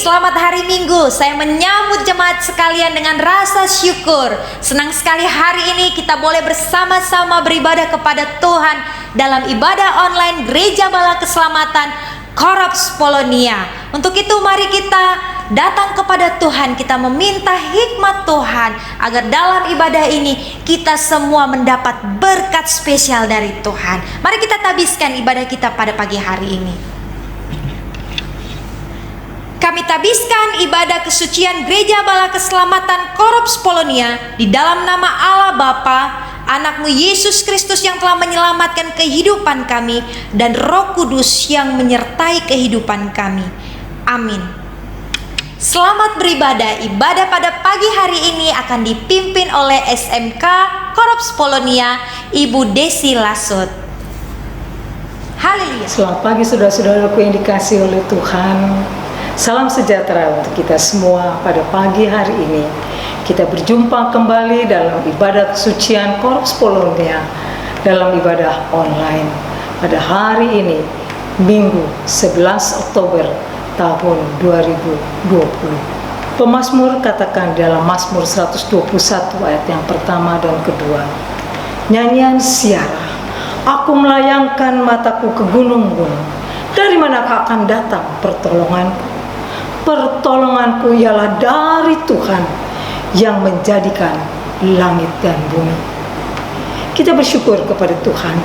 selamat hari Minggu. Saya menyambut jemaat sekalian dengan rasa syukur. Senang sekali hari ini kita boleh bersama-sama beribadah kepada Tuhan dalam ibadah online Gereja Bala Keselamatan Korops Polonia. Untuk itu mari kita datang kepada Tuhan, kita meminta hikmat Tuhan agar dalam ibadah ini kita semua mendapat berkat spesial dari Tuhan. Mari kita tabiskan ibadah kita pada pagi hari ini. Kami tabiskan ibadah kesucian Gereja Bala Keselamatan Korops Polonia di dalam nama Allah Bapa, Anak-Mu Yesus Kristus yang telah menyelamatkan kehidupan kami, dan Roh Kudus yang menyertai kehidupan kami. Amin. Selamat beribadah. Ibadah pada pagi hari ini akan dipimpin oleh SMK Korops Polonia, Ibu Desi Lasut. Haleluya. Selamat pagi saudara-saudaraku yang dikasihi oleh Tuhan. Salam sejahtera untuk kita semua pada pagi hari ini. Kita berjumpa kembali dalam ibadah kesucian Korops Polonia dalam ibadah online pada hari ini, Minggu 11 Oktober tahun 2020. Pemazmur katakan dalam Mazmur 121 ayat yang pertama dan kedua, nyanyian siara, aku melayangkan mataku ke gunung-gunung, dari manakah akan datang pertolonganku? Pertolonganku ialah dari Tuhan yang menjadikan langit dan bumi. Kita bersyukur kepada Tuhan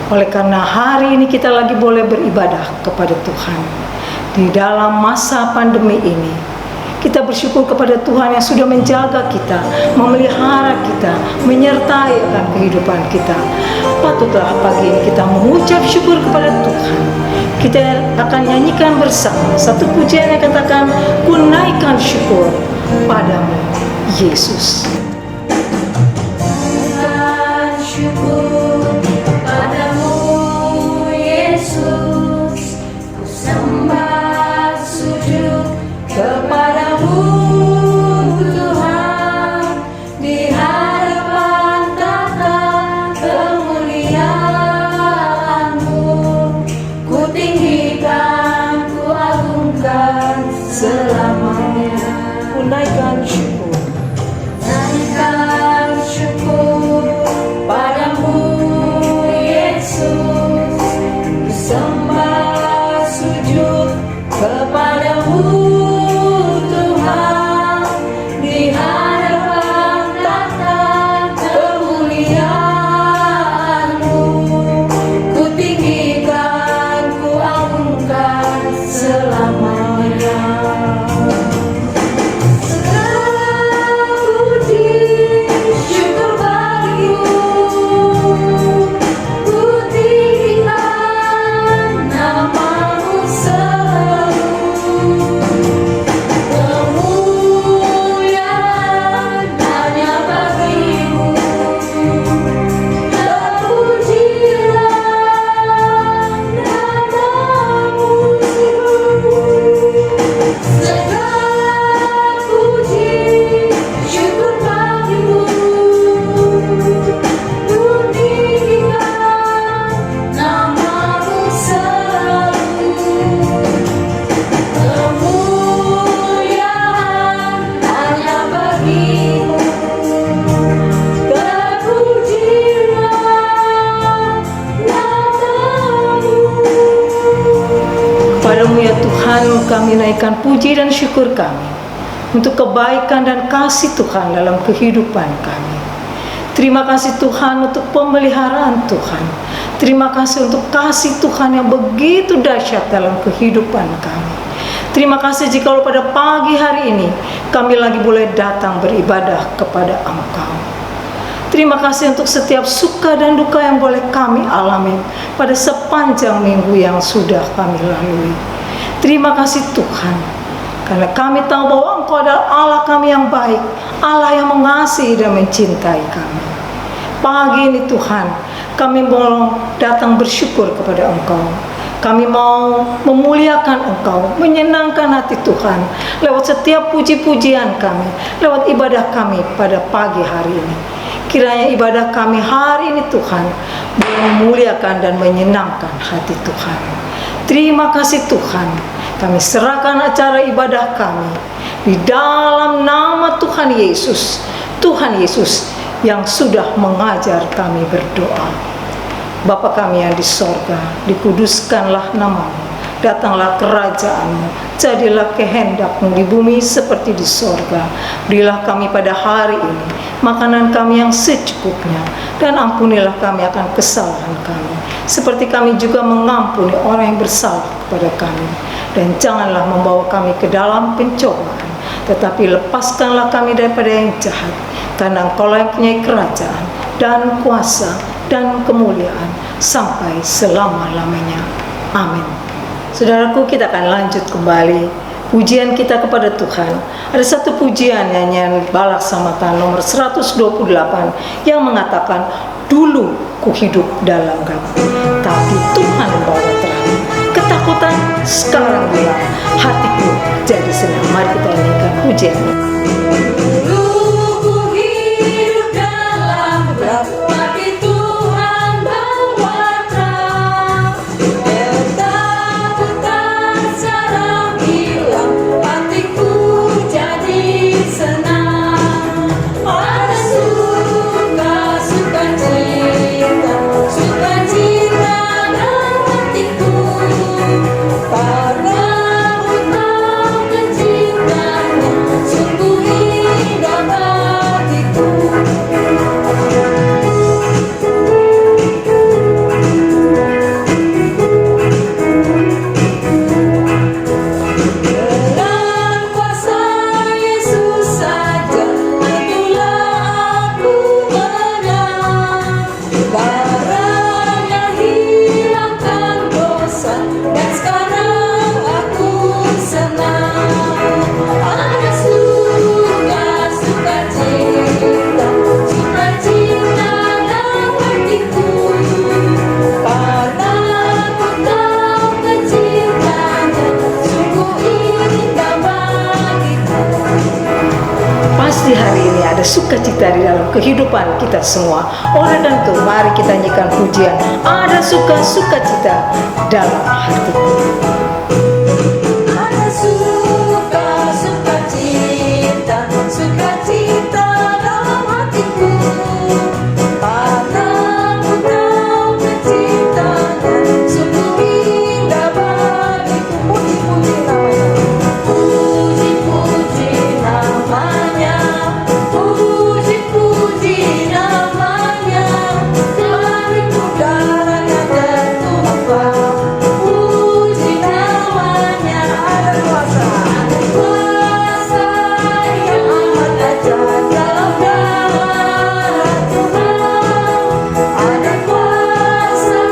oleh karena hari ini kita lagi boleh beribadah kepada Tuhan di dalam masa pandemi ini. Kita bersyukur kepada Tuhan yang sudah menjaga kita, memelihara kita, menyertai akan kehidupan kita. Patutlah pagi ini kita mengucap syukur kepada Tuhan. Kita akan nyanyikan bersama satu pujian yang katakan, ku naikkan syukur padamu Yesus. Naikkan syukur padamu Yesus, ku sembah sujud kepadamu Tuhan, di hadapan tahta kemuliaan-Mu, ku tinggikan, ku agungkan selamanya. Ku naikkan syukur. Naikkan syukur padamu Yesus, ku sembah sujud kepadamu Tuhan, di hadapan tahta kemuliaan-Mu, ku tinggikan, ku agungkan selamanya. Padamu ya Tuhan, kami naikkan puji dan syukur kami untuk kebaikan dan kasih Tuhan dalam kehidupan kami. Terima kasih Tuhan untuk pemeliharaan Tuhan. Terima kasih untuk kasih Tuhan yang begitu dahsyat dalam kehidupan kami. Terima kasih jikalau pada pagi hari ini kami lagi boleh datang beribadah kepada Engkau. Terima kasih untuk setiap suka dan duka yang boleh kami alami pada sepanjang minggu yang sudah kami lalui. Terima kasih Tuhan, karena kami tahu bahwa Engkau adalah Allah kami yang baik, Allah yang mengasihi dan mencintai kami. Pagi ini Tuhan, kami mau datang bersyukur kepada Engkau. Kami mau memuliakan Engkau, menyenangkan hati Tuhan lewat setiap puji-pujian kami, lewat ibadah kami pada pagi hari ini. Kiranya ibadah kami hari ini Tuhan boleh memuliakan dan menyenangkan hati Tuhan. Terima kasih Tuhan. Kami serahkan acara ibadah kami di dalam nama Tuhan Yesus. Tuhan Yesus yang sudah mengajar kami berdoa. Bapa kami yang di sorga, dikuduskanlah namamu, datanglah kerajaanmu, jadilah kehendak-mu di bumi seperti di sorga. Berilah kami pada hari ini makanan kami yang secukupnya, dan ampunilah kami akan kesalahan kami, seperti kami juga mengampuni orang yang bersalah kepada kami. Dan janganlah membawa kami ke dalam pencobaan, tetapi lepaskanlah kami daripada yang jahat, karena Engkaulah yang punya kerajaan dan kuasa dan kemuliaan sampai selama-lamanya. Amin. Saudaraku, kita akan lanjut kembali pujian kita kepada Tuhan. Ada satu pujian nyanyian Balak Samatan nomor 128 yang mengatakan, dulu ku hidup dalam gelap, tapi Tuhan membawa terang. Ketakutan sekarang hilang, hatiku jadi senang. Mari kita nyanyikan pujian ini. Pasti hari ini ada sukacita di dalam kehidupan kita semua. Oleh karena itu, mari kita nyanyikan pujian, ada sukacita dalam hatiku. Ada sukacita dalam hatiku, karena ku tahu kecintaannya sungguh indah bagiku. Puji-puji namanya, puji-puji namanya, hariku darahnya tertumpah. Puji namanya, ada kuasa yang amat dahsyat dalam darah Tuhan. Ada kuasa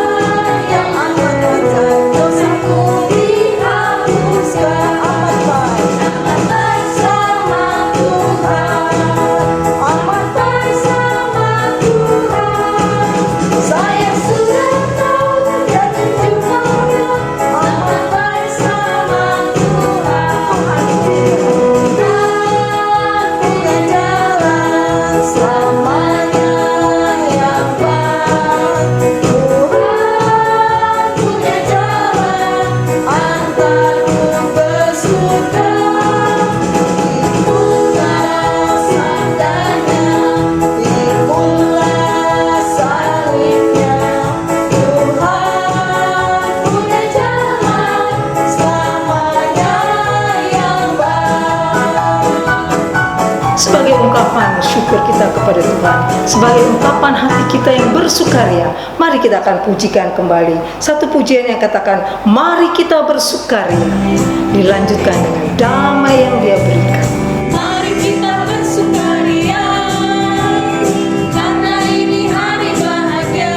yang amat dahsyat, dosaku dihapuskan. Amat baik sama Tuhan, amat baik sama Tuhan. Saya sudah tahu dan tunjukkannya, amat baik sama Tuhan. Dan punya jalan selamanya yang baik. Tuhan punya jalan antarku ke surga. Ikulah sabdanya, ikulah salibnya. Tuhan punya jalan selamanya yang baik. Sebagai ungkapan syukur kita kepada Tuhan, sebagai ungkapan hati kita yang bersukaria, mari kita akan pujikan kembali satu pujian yang katakan, mari kita bersukaria. Dilanjutkan dengan damai yang Dia berikan. Mari kita bersukaria, karena ini hari bahagia.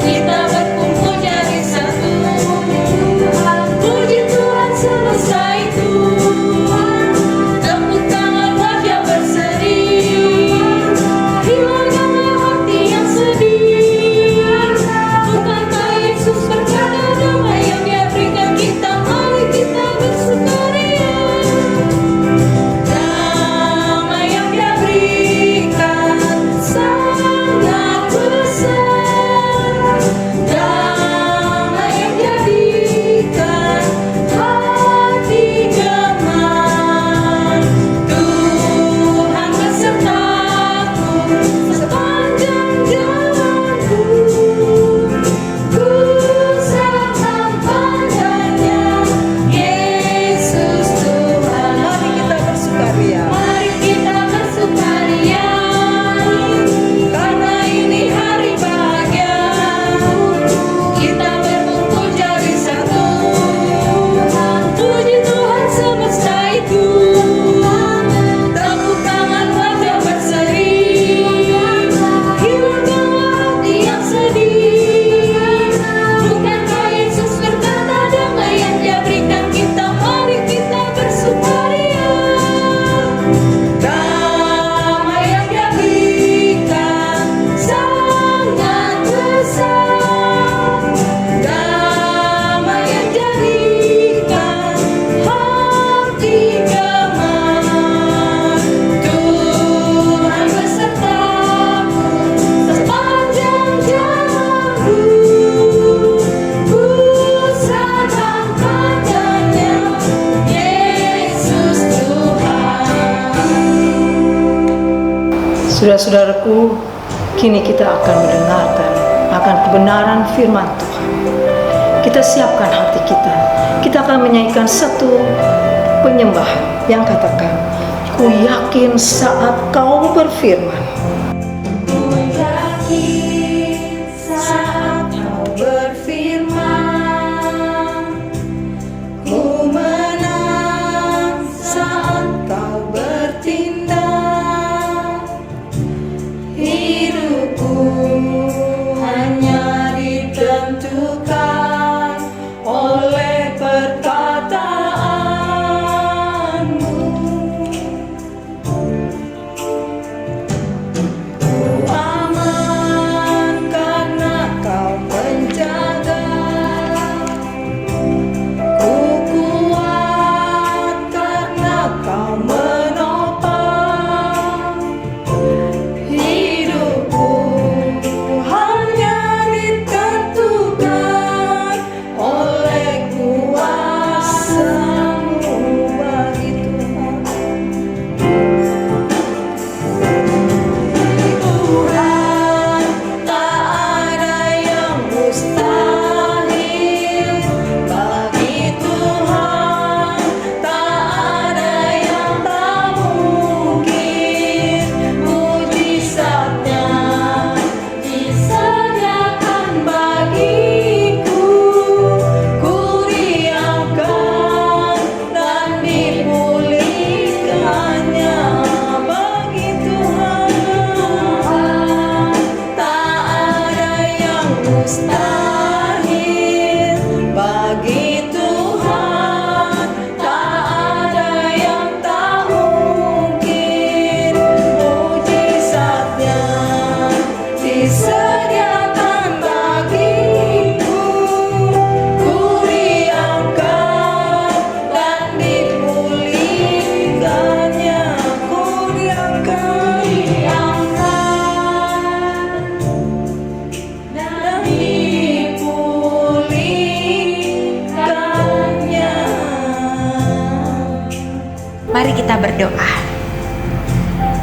Kita berkumpul jadi satu. Puji Tuhan semesta itu. Tepuk tangan wajah berseri. Hilangkanlah hati yang sedih. Bukankah Yesus berkata damai yang Dia berikan kita? Mari kita bersukaria. Saudara-saudaraku, kini kita akan mendengarkan akan kebenaran firman Tuhan. Kita siapkan hati kita. Kita akan menyanyikan satu penyembahan yang katakan, ku yakin saat kau berfirman. Ku yakin saat kau berfirman, ku menang saat kau bertindak. Hidupku hanya ditentukan oleh perkataanmu. Ku aman karena kau menjaga, ku kuat karena kau menopang. Hidupku hanya ditentukan oleh kuasa-Mu, bagi Tuhan. Tak ada yang mustahil bagi Tuhan, tak ada yang tak mungkin. Mujizatnya disediakan bagiku, ku diangkat dan dipulihkannya bagi Tuhan. Tak ada yang mustahil bagi Tuhan, tak ada yang tak mungkin. Mujizatnya disediakan bagiku, ku diangkat dan dipulihkannya. Ku diangkat dan dipulihkannya. Mari kita berdoa.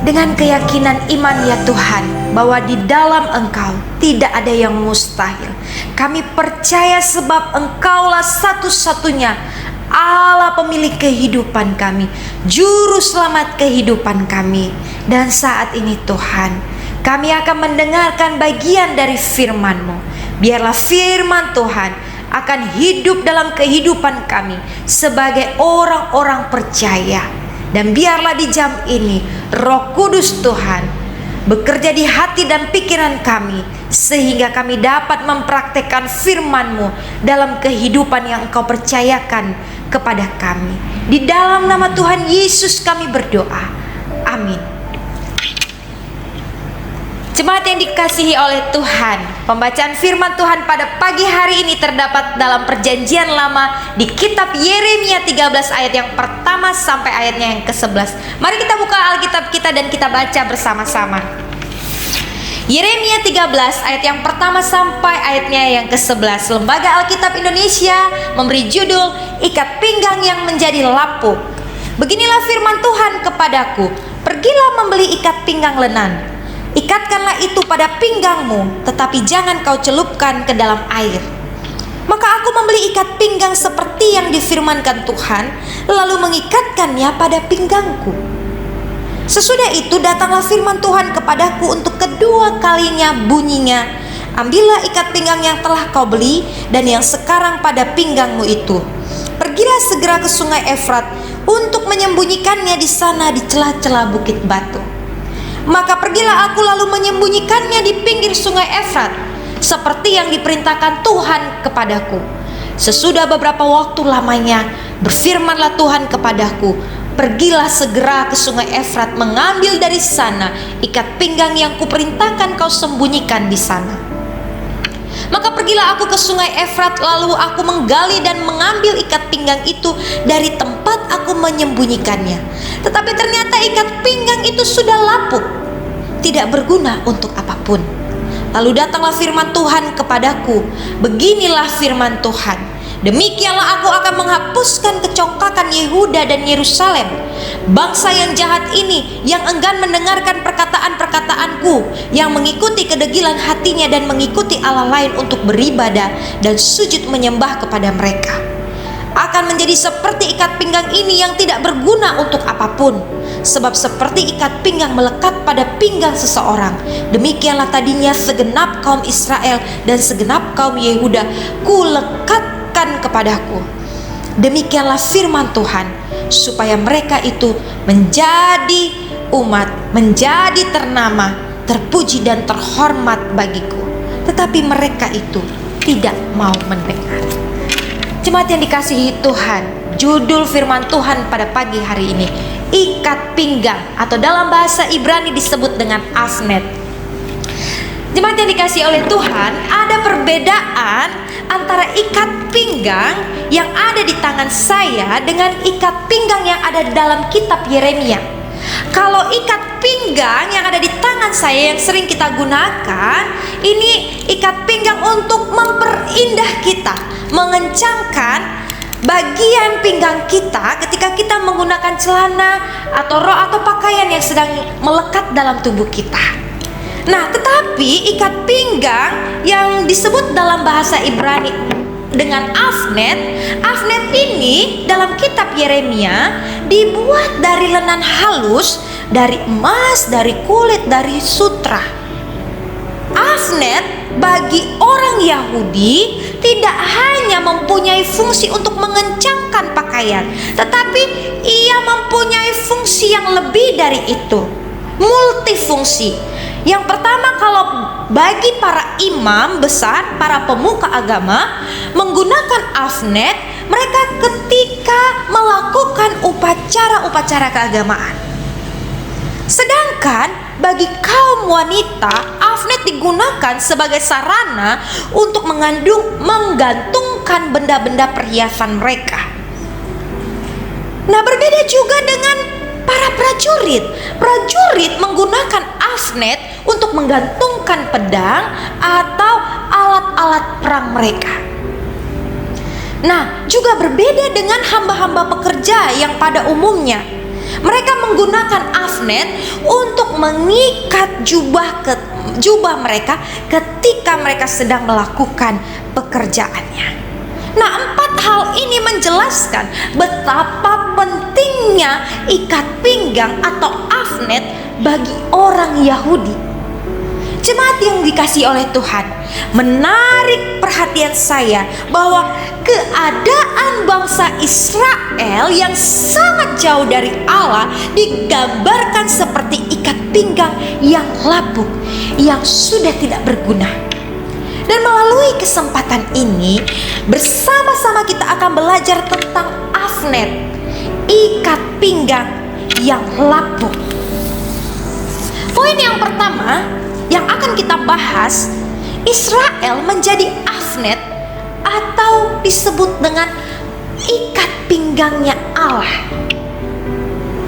Dengan keyakinan iman ya Tuhan, bahwa di dalam Engkau tidak ada yang mustahil. Kami percaya sebab Engkaulah satu-satunya Allah pemilik kehidupan kami, juru selamat kehidupan kami. Dan saat ini Tuhan, kami akan mendengarkan bagian dari firman-Mu. Biarlah firman Tuhan akan hidup dalam kehidupan kami sebagai orang-orang percaya. Dan biarlah di jam ini Roh Kudus Tuhan bekerja di hati dan pikiran kami, sehingga kami dapat mempraktekkan firman-Mu dalam kehidupan yang Engkau percayakan kepada kami. Di dalam nama Tuhan Yesus kami berdoa. Amin. Jemaat yang dikasihi oleh Tuhan, pembacaan firman Tuhan pada pagi hari ini terdapat dalam Perjanjian Lama di kitab Yeremia 13 ayat yang pertama sampai ayatnya yang ke-11. Mari kita buka Alkitab kita dan kita baca bersama-sama. Yeremia 13 ayat yang pertama sampai ayatnya yang ke-11. Lembaga Alkitab Indonesia memberi judul Ikat Pinggang yang Menjadi Lapuk. Beginilah firman Tuhan kepadaku, pergilah membeli ikat pinggang lenan. Ikatkanlah itu pada pinggangmu, tetapi jangan kau celupkan ke dalam air. Maka aku membeli ikat pinggang seperti yang difirmankan Tuhan, lalu mengikatkannya pada pinggangku. Sesudah itu datanglah firman Tuhan kepadaku untuk kedua kalinya bunyinya, ambillah ikat pinggang yang telah kau beli dan yang sekarang pada pinggangmu itu. Pergilah segera ke sungai Efrat untuk menyembunyikannya di sana di celah-celah bukit batu. Maka pergilah aku lalu menyembunyikannya di pinggir sungai Efrat, seperti yang diperintahkan Tuhan kepadaku. Sesudah beberapa waktu lamanya, berfirmanlah Tuhan kepadaku, pergilah segera ke sungai Efrat, mengambil dari sana ikat pinggang yang kuperintahkan kau sembunyikan di sana. Maka pergilah aku ke sungai Efrat, lalu aku menggali dan mengambil ikat pinggang itu dari tempat aku menyembunyikannya. Tetapi ternyata ikat pinggang itu sudah lapuk, tidak berguna untuk apapun. Lalu datanglah firman Tuhan kepadaku, beginilah firman Tuhan, Demikianlah aku akan menghapuskan kecongkakan Yehuda dan Yerusalem. Bangsa yang jahat ini, yang enggan mendengarkan perkataan-perkataanku, yang mengikuti kedegilan hatinya dan mengikuti Allah lain untuk beribadah dan sujud menyembah kepada mereka, akan menjadi seperti ikat pinggang ini yang tidak berguna untuk apapun. Sebab seperti ikat pinggang melekat pada pinggang seseorang, demikianlah tadinya segenap kaum Israel dan segenap kaum Yehuda kulekatkan kepadaku. Demikianlah firman Tuhan, supaya mereka itu menjadi umat, menjadi ternama, terpuji dan terhormat bagiku. Tetapi mereka itu tidak mau mendengar. Jemaat yang dikasihi Tuhan, judul firman Tuhan pada pagi hari ini, ikat pinggang, atau dalam bahasa Ibrani disebut dengan afnet. Jemaat yang dikasihi oleh Tuhan, ada perbedaan antara ikat pinggang yang ada di tangan saya dengan ikat pinggang yang ada dalam kitab Yeremia. Kalau ikat pinggang yang ada di tangan saya yang sering kita gunakan, ini ikat pinggang untuk memperindah kita, mengencangkan bagian pinggang kita ketika kita menggunakan celana atau rok atau pakaian yang sedang melekat dalam tubuh kita. Nah, tetapi ikat pinggang yang disebut dalam bahasa Ibrani dengan afnet ini dalam kitab Yeremia dibuat dari lenan halus, dari emas, dari kulit, dari sutra. Afnet bagi orang Yahudi tidak hanya mempunyai fungsi untuk mengencangkan pakaian, tetapi ia mempunyai fungsi yang lebih dari itu, multifungsi. Yang pertama, kalau bagi para imam besar, para pemuka agama menggunakan afnet, mereka ketika melakukan upacara-upacara keagamaan. Sedangkan bagi kaum wanita, afnet digunakan sebagai sarana untuk menggantungkan benda-benda perhiasan mereka. Nah, berbeda juga dengan para prajurit. Prajurit menggunakan afnet untuk menggantungkan pedang atau alat-alat perang mereka. Nah, juga berbeda dengan hamba-hamba pekerja yang pada umumnya mereka menggunakan afnet untuk mengikat jubah mereka ketika mereka sedang melakukan pekerjaannya. Nah, 4 hal ini menjelaskan betapa pentingnya ikat pinggang atau afnet bagi orang Yahudi. Jemaat yang dikasihi oleh Tuhan, menarik perhatian saya bahwa keadaan bangsa Israel yang sangat jauh dari Allah digambarkan seperti ikat pinggang yang lapuk, yang sudah tidak berguna. Dan melalui kesempatan ini, bersama-sama kita akan belajar tentang afnet, ikat pinggang yang lapuk. Poin yang pertama yang akan kita bahas, Israel menjadi afnet atau disebut dengan ikat pinggangnya Allah.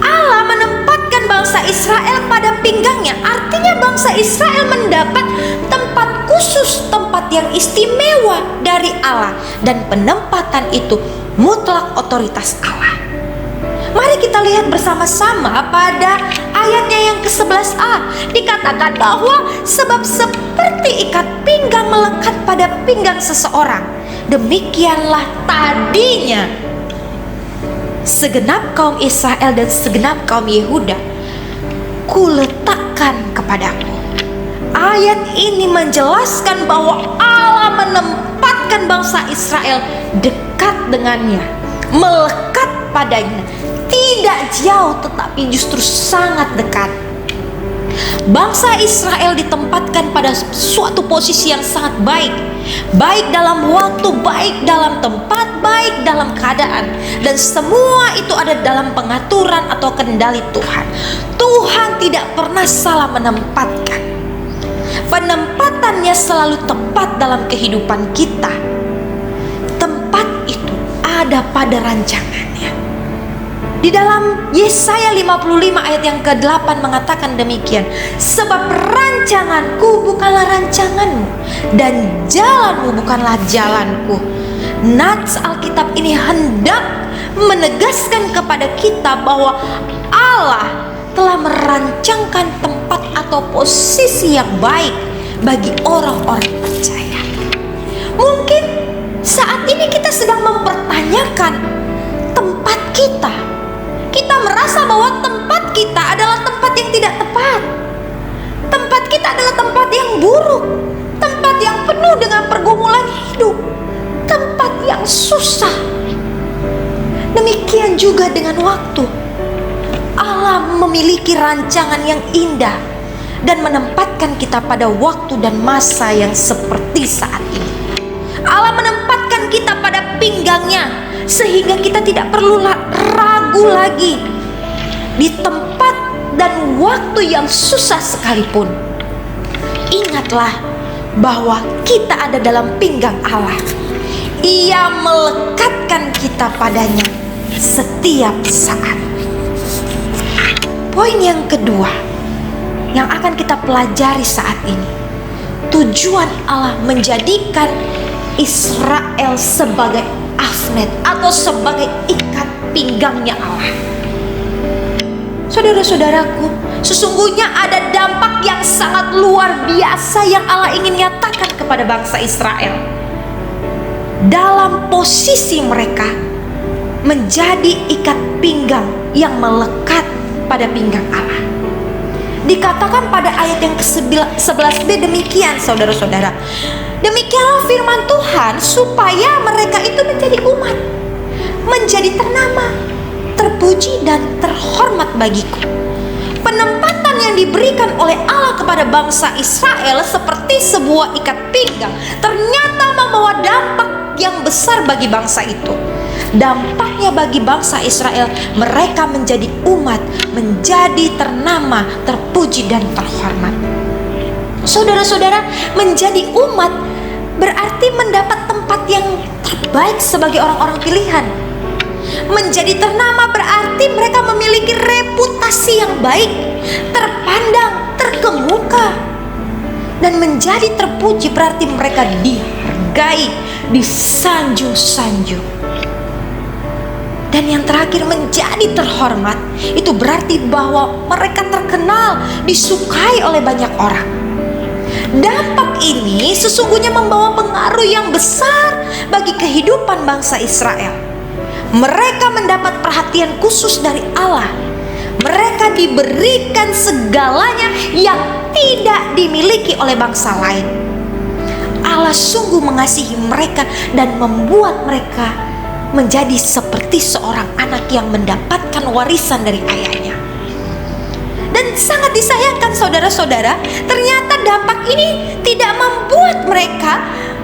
Allah menempatkan bangsa Israel pada pinggangnya, artinya bangsa Israel mendapat tempat khusus, tempat yang istimewa dari Allah, dan penempatan itu mutlak otoritas Allah. Mari kita lihat bersama-sama pada ayatnya yang ke-11a. Dikatakan bahwa sebab seperti ikat pinggang melekat pada pinggang seseorang, demikianlah tadinya segenap kaum Israel dan segenap kaum Yehuda kuletakkan kepadaku. Ayat ini menjelaskan bahwa Allah menempatkan bangsa Israel dekat dengannya, melekat padanya, tidak jauh tetapi justru sangat dekat. Bangsa Israel ditempatkan pada suatu posisi yang sangat baik, baik dalam waktu, baik dalam tempat, baik dalam keadaan, dan semua itu ada dalam pengaturan atau kendali Tuhan. Tuhan tidak pernah salah menempatkan. Penempatannya selalu tepat dalam kehidupan kita. Tempat itu ada pada rancangannya. Di dalam Yesaya 55 ayat yang ke-8 mengatakan demikian, sebab rancanganku bukanlah rancanganmu, dan jalanmu bukanlah jalanku. Nats Alkitab ini hendak menegaskan kepada kita bahwa Allah telah merancangkan tempat atau posisi yang baik bagi orang-orang percaya. Mungkin saat ini kita sedang mempertanyakan tempat kita. Kita merasa bahwa tempat kita adalah tempat yang tidak tepat. Tempat kita adalah tempat yang buruk, tempat yang penuh dengan pergumulan hidup, tempat yang susah. Demikian juga dengan waktu. Allah memiliki rancangan yang indah dan menempatkan kita pada waktu dan masa yang seperti saat ini. Allah menempatkan kita pada pinggangnya sehingga kita tidak perlu ragu lagi di tempat dan waktu yang susah sekalipun. Ingatlah bahwa kita ada dalam pinggang Allah. Ia melekatkan kita padanya setiap saat. Poin yang kedua yang akan kita pelajari saat ini, tujuan Allah menjadikan Israel sebagai afnet atau sebagai ikat pinggangnya Allah. Saudara-saudaraku, sesungguhnya ada dampak yang sangat luar biasa yang Allah ingin nyatakan kepada bangsa Israel. Dalam posisi mereka menjadi ikat pinggang yang melekat pada pinggang Allah. Dikatakan pada ayat yang ke-11b demikian, saudara-saudara. Demikianlah firman Tuhan, supaya mereka itu menjadi umat, menjadi ternama, terpuji dan terhormat bagiku. Penempatan yang diberikan oleh Allah kepada bangsa Israel seperti sebuah ikat pinggang ternyata membawa dampak yang besar bagi bangsa itu. Dampaknya bagi bangsa Israel, mereka menjadi umat, menjadi ternama, terpuji dan terhormat. Saudara-saudara, menjadi umat berarti mendapat tempat yang terbaik sebagai orang-orang pilihan. Menjadi ternama berarti mereka memiliki reputasi yang baik, terpandang, terkemuka. Dan menjadi terpuji berarti mereka dihargai, disanjung-sanjung. Dan yang terakhir, menjadi terhormat itu berarti bahwa mereka terkenal, disukai oleh banyak orang. Dampak ini sesungguhnya membawa pengaruh yang besar bagi kehidupan bangsa Israel. Mereka mendapat perhatian khusus dari Allah. Mereka diberikan segalanya yang tidak dimiliki oleh bangsa lain. Allah sungguh mengasihi mereka dan membuat mereka menjadi seperti seorang anak yang mendapatkan warisan dari ayahnya. Dan sangat disayangkan, saudara-saudara, ternyata dampak ini tidak membuat mereka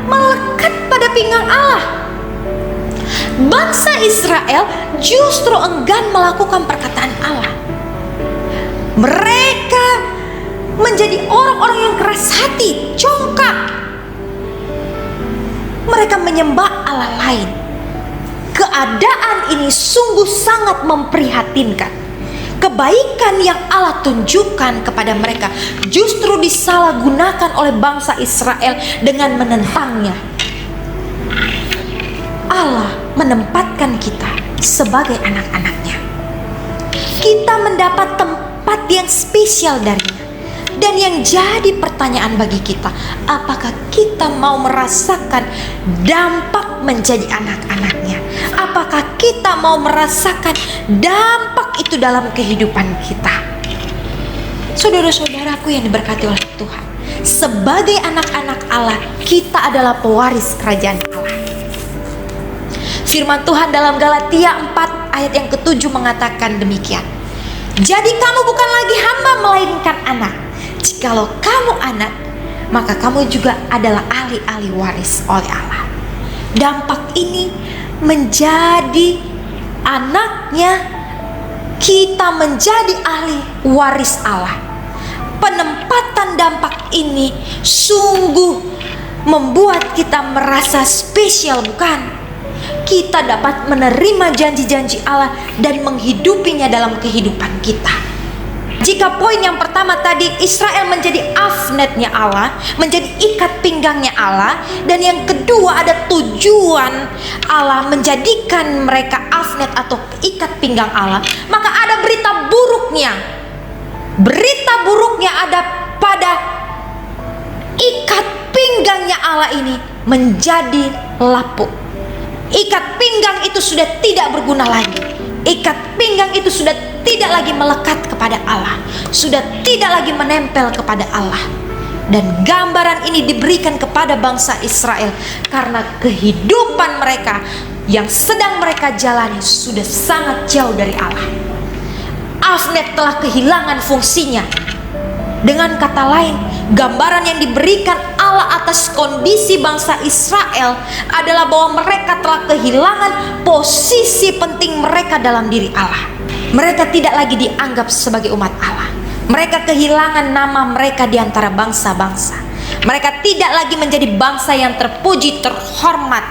melekat pada pinggang Allah. Bangsa Israel justru enggan melakukan perkataan Allah. Mereka menjadi orang-orang yang keras hati, congkak. Mereka menyembah Allah lain. Keadaan ini sungguh sangat memprihatinkan. Kebaikan yang Allah tunjukkan kepada mereka justru disalahgunakan oleh bangsa Israel dengan menentangnya. Allah menempatkan kita sebagai anak-anaknya. Kita mendapat tempat yang spesial darinya. Dan yang jadi pertanyaan bagi kita, apakah kita mau merasakan dampak menjadi anak-anaknya? Apakah kita mau merasakan dampak itu dalam kehidupan kita? Saudara-saudaraku yang diberkati oleh Tuhan, sebagai anak-anak Allah, kita adalah pewaris kerajaan Allah. Firman Tuhan dalam Galatia 4 ayat yang ke-7 mengatakan demikian. Jadi kamu bukan lagi hamba melainkan anak. Jikalau kamu anak, maka kamu juga adalah ahli-ahli waris oleh Allah. Dampak ini menjadi anaknya, kita menjadi ahli waris Allah. Penempatan dampak ini sungguh membuat kita merasa spesial, bukan? Kita dapat menerima janji-janji Allah dan menghidupinya dalam kehidupan kita. Jika poin yang pertama tadi Israel menjadi afnetnya Allah, menjadi ikat pinggangnya Allah, dan yang kedua ada tujuan Allah menjadikan mereka afnet atau ikat pinggang Allah, maka ada berita buruknya. Berita buruknya ada pada ikat pinggangnya Allah ini menjadi lapuk. Ikat pinggang itu sudah tidak berguna lagi. Ikat pinggang itu sudah tidak lagi melekat kepada Allah, sudah tidak lagi menempel kepada Allah. Dan gambaran ini diberikan kepada bangsa Israel karena kehidupan mereka yang sedang mereka jalani sudah sangat jauh dari Allah. Afnet telah kehilangan fungsinya. Dengan kata lain, gambaran yang diberikan Allah atas kondisi bangsa Israel adalah bahwa mereka telah kehilangan posisi penting mereka dalam diri Allah. Mereka tidak lagi dianggap sebagai umat Allah. Mereka kehilangan nama mereka di antara bangsa-bangsa. Mereka tidak lagi menjadi bangsa yang terpuji, terhormat.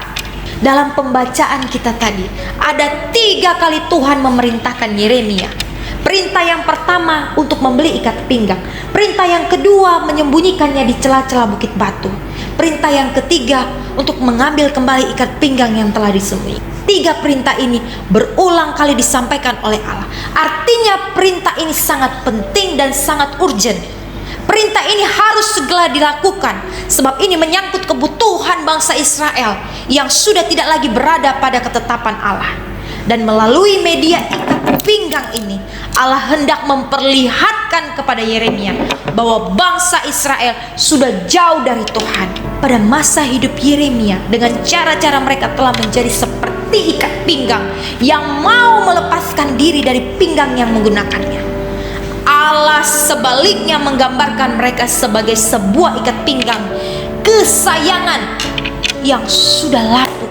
Dalam pembacaan kita tadi, ada 3 kali Tuhan memerintahkan Yeremia. Perintah yang pertama untuk membeli ikat pinggang. Perintah yang kedua menyembunyikannya di celah-celah bukit batu. Perintah yang ketiga untuk mengambil kembali ikat pinggang yang telah disembunyi. 3 perintah ini berulang kali disampaikan oleh Allah. Artinya perintah ini sangat penting dan sangat urgent. Perintah ini harus segera dilakukan, sebab ini menyangkut kebutuhan bangsa Israel yang sudah tidak lagi berada pada ketetapan Allah. Dan melalui media ikat pinggang ini, Allah hendak memperlihatkan kepada Yeremia bahwa bangsa Israel sudah jauh dari Tuhan. Pada masa hidup Yeremia, dengan cara-cara mereka telah menjadi seperti ikat pinggang yang mau melepaskan diri dari pinggang yang menggunakannya. Allah sebaliknya menggambarkan mereka sebagai sebuah ikat pinggang kesayangan yang sudah lapuk.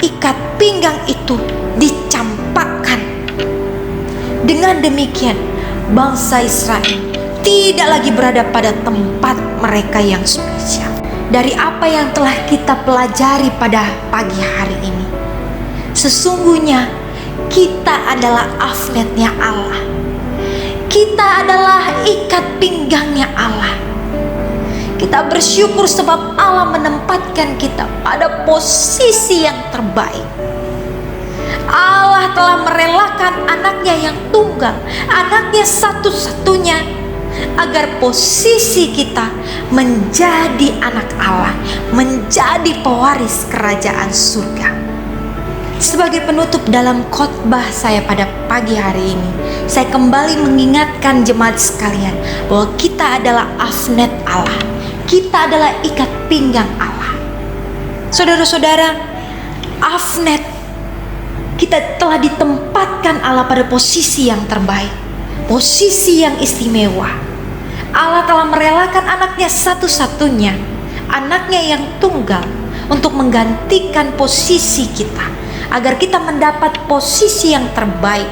Ikat pinggang itu dicampakkan. Dengan demikian, bangsa Israel tidak lagi berada pada tempat mereka yang spesial. Dari apa yang telah kita pelajari pada pagi hari ini, sesungguhnya kita adalah afnetnya Allah. Kita adalah ikat pinggangnya Allah. Kita bersyukur sebab Allah menempatkan kita pada posisi yang terbaik. Allah telah merelakan anaknya yang tunggal, anaknya satu-satunya, agar posisi kita menjadi anak Allah, menjadi pewaris kerajaan surga. Sebagai penutup dalam khotbah saya pada pagi hari ini, saya kembali mengingatkan jemaat sekalian bahwa kita adalah afnet Allah. Kita adalah ikat pinggang Allah. Saudara-saudara, afnet, kita telah ditempatkan Allah pada posisi yang terbaik, posisi yang istimewa. Allah telah merelakan anaknya satu-satunya, anaknya yang tunggal, untuk menggantikan posisi kita, agar kita mendapat posisi yang terbaik,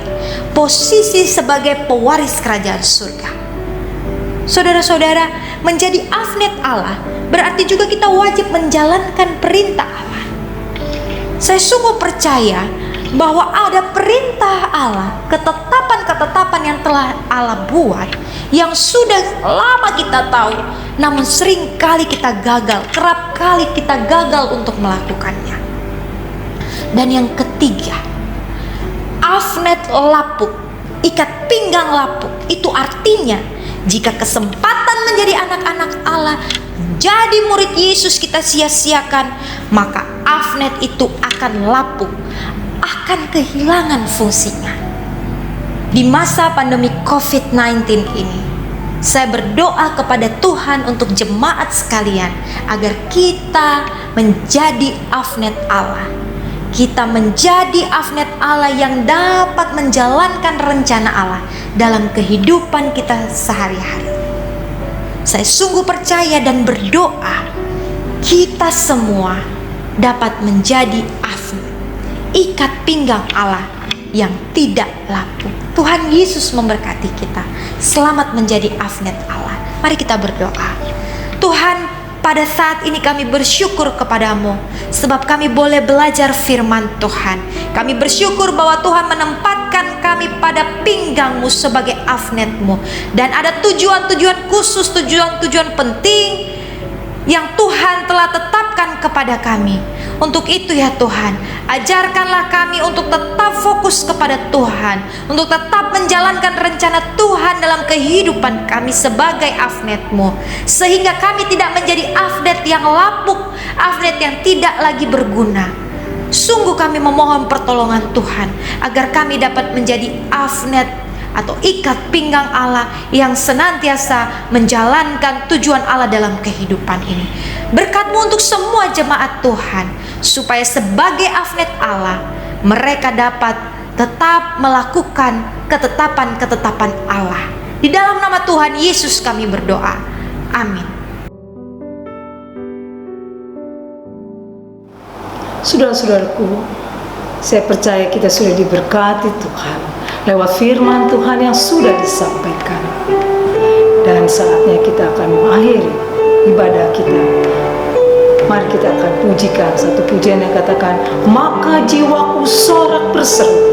posisi sebagai pewaris kerajaan surga. Saudara-saudara, menjadi afnet Allah berarti juga kita wajib menjalankan perintah Allah. Saya sungguh percaya bahwa ada perintah Allah, ketetapan-ketetapan yang telah Allah buat, yang sudah lama kita tahu, namun sering kali kita gagal, kerap kali kita gagal untuk melakukannya. Dan yang ketiga, afnet lapuk, ikat pinggang lapuk, itu artinya jika kesempatan menjadi anak-anak Allah, menjadi murid Yesus kita sia-siakan, maka afnet itu akan lapuk, akan kehilangan fungsinya. Di masa pandemi COVID-19 ini, saya berdoa kepada Tuhan untuk jemaat sekalian agar kita menjadi afnet Allah. Kita menjadi afnet Allah yang dapat menjalankan rencana Allah dalam kehidupan kita sehari-hari. Saya sungguh percaya dan berdoa kita semua dapat menjadi afnet, ikat pinggang Allah yang tidak lapuk. Tuhan Yesus memberkati kita. Selamat menjadi afnet Allah. Mari kita berdoa. Tuhan, pada saat ini kami bersyukur kepadamu, sebab kami boleh belajar firman Tuhan. Kami bersyukur bahwa Tuhan menempatkan kami pada pinggangmu sebagai afnetmu. Dan ada tujuan-tujuan khusus, tujuan-tujuan penting yang Tuhan telah tetapkan kepada kami. Untuk itu ya Tuhan, ajarkanlah kami untuk tetap fokus kepada Tuhan, untuk tetap menjalankan rencana Tuhan dalam kehidupan kami sebagai afnet-Mu, sehingga kami tidak menjadi afnet yang lapuk, afnet yang tidak lagi berguna. Sungguh kami memohon pertolongan Tuhan, agar kami dapat menjadi afnet atau ikat pinggang Allah yang senantiasa menjalankan tujuan Allah dalam kehidupan ini. Berkat-Mu untuk semua jemaat Tuhan, supaya sebagai afnet Allah mereka dapat tetap melakukan ketetapan-ketetapan Allah. Di dalam nama Tuhan Yesus kami berdoa. Amin. Saudara-saudaraku, saya percaya kita sudah diberkati Tuhan lewat firman Tuhan yang sudah disampaikan. Dan saatnya kita akan mengakhiri ibadah kita. Mari kita akan pujikan satu pujian yang katakan, maka jiwaku sorak berseru.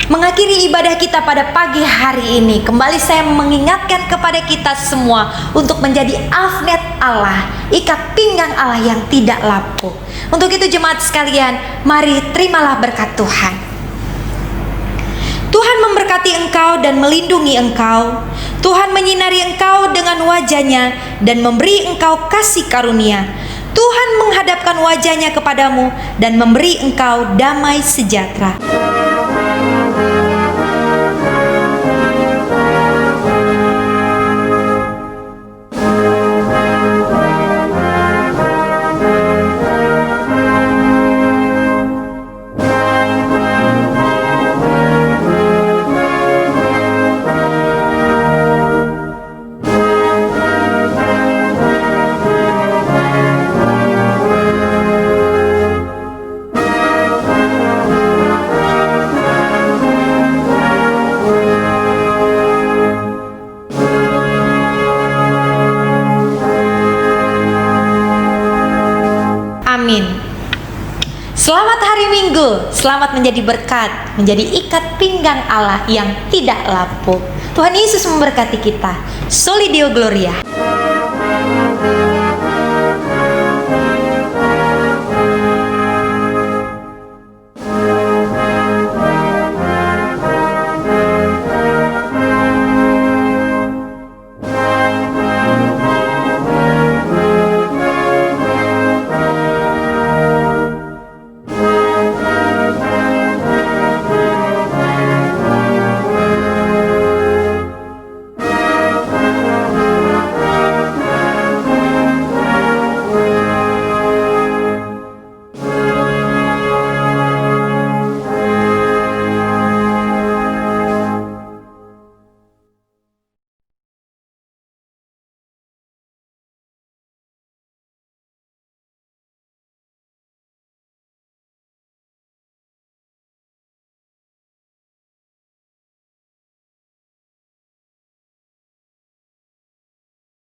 Mengakhiri ibadah kita pada pagi hari ini, kembali saya mengingatkan kepada kita semua untuk menjadi afnet Allah, ikat pinggang Allah yang tidak lapuk. Untuk itu jemaat sekalian, mari terimalah berkat Tuhan. Tuhan memberkati engkau dan melindungi engkau. Tuhan menyinari engkau dengan wajah-Nya dan memberi engkau kasih karunia. Tuhan menghadapkan wajah-Nya kepadamu dan memberi engkau damai sejahtera. minggu. Selamat menjadi berkat, menjadi ikat pinggang Allah yang tidak lapuk. Tuhan Yesus memberkati kita. Soli Deo Gloria.